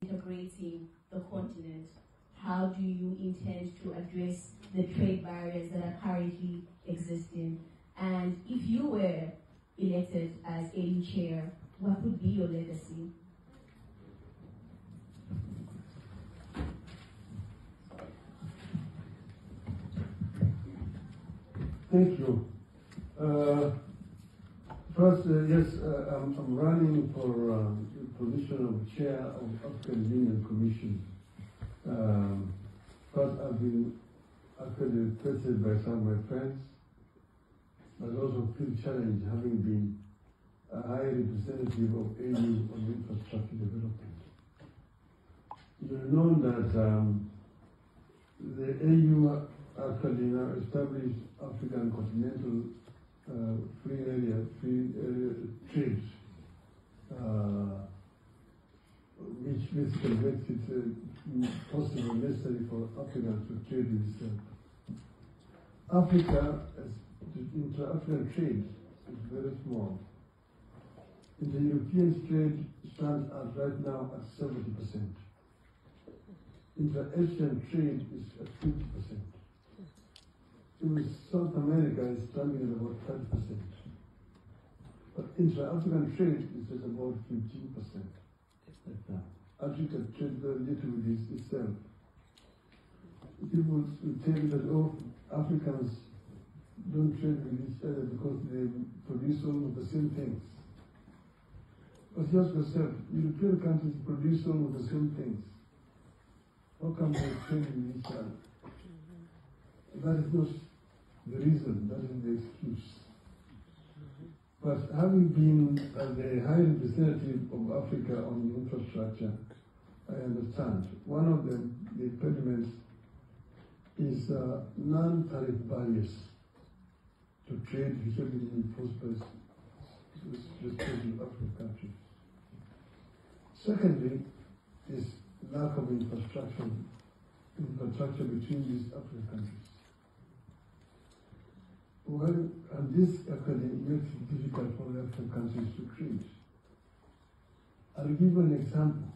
integrating the continent? How do you intend to address the trade barriers that are currently existing? And if you were elected as AU chair, what would be your legacy? Thank you. First, yes, I'm running for the position of chair of African Union Commission. First, I've been actually requested by some of my friends, but also feel challenged having been a high representative of AU on infrastructure development. You know that the AU actually now established African continental free trade, which basically makes it possible, necessary for Africans to trade with itself. Africa, intra-African trade is very small. Inter-European trade stands at right now at 70%. Inter-Asian trade is at 50%. In South America is standing at about 30%. But intra-African trade is at about 15% right now. Africa trades very little with itself. People will tell you that, oh, Africans don't trade with each other because they produce almost the same things. But just yourself, European countries produce almost the same things. How come they trade with each other? That is not the reason, that is the excuse. But having been the high representative of Africa on the infrastructure, I understand. One of the impediments is non-tariff barriers to trade, usually imposed by respective African countries. Secondly, is lack of infrastructure between these African countries. Well, and this actually makes it difficult for the African countries to trade. I'll give you an example.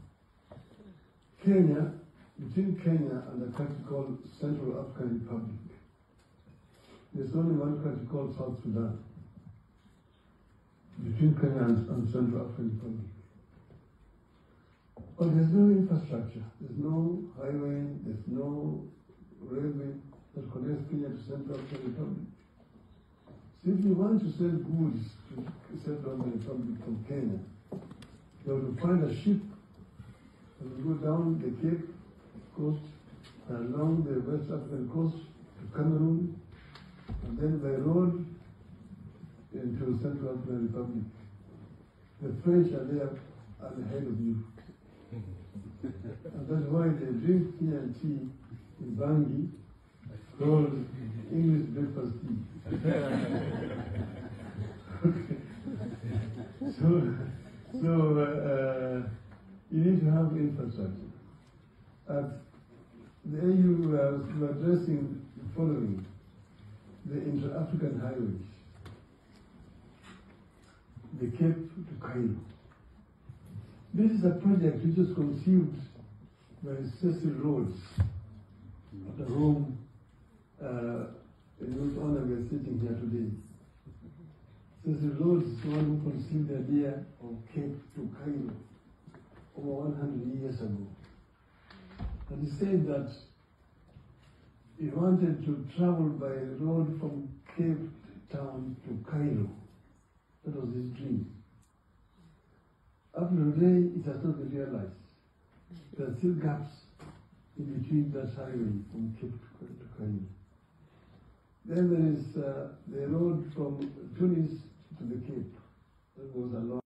Kenya, between Kenya and a country called Central African Republic, there's only one country called South Sudan, between Kenya and Central African Republic. But there's no infrastructure, there's no highway, there's no railway that connects Kenya to Central African Republic. So if you want to sell goods to Central African Republic from Kenya, you have to find a ship and go down the Cape Coast and along the West African coast to Cameroon, and then by road into Central African Republic. The French are there ahead of you. And that's why they drink tea and tea in Bangui, called English breakfast tea. So you need to have infrastructure. At the AU, we are addressing the following: the inter-African highways, the Cape to Cairo. This is a project which was conceived by Cecil Rhodes, the Rome, in whose honor we are sitting here today. Cecil Rhodes is the one who conceived the idea of Cape to Cairo over 100 years ago. And he said that he wanted to travel by road from Cape Town to Cairo. That was his dream. Up to today, it has not been realized. There are still gaps in between that highway from Cape to Cairo. Then there is the road from Tunis to the Cape. That goes along.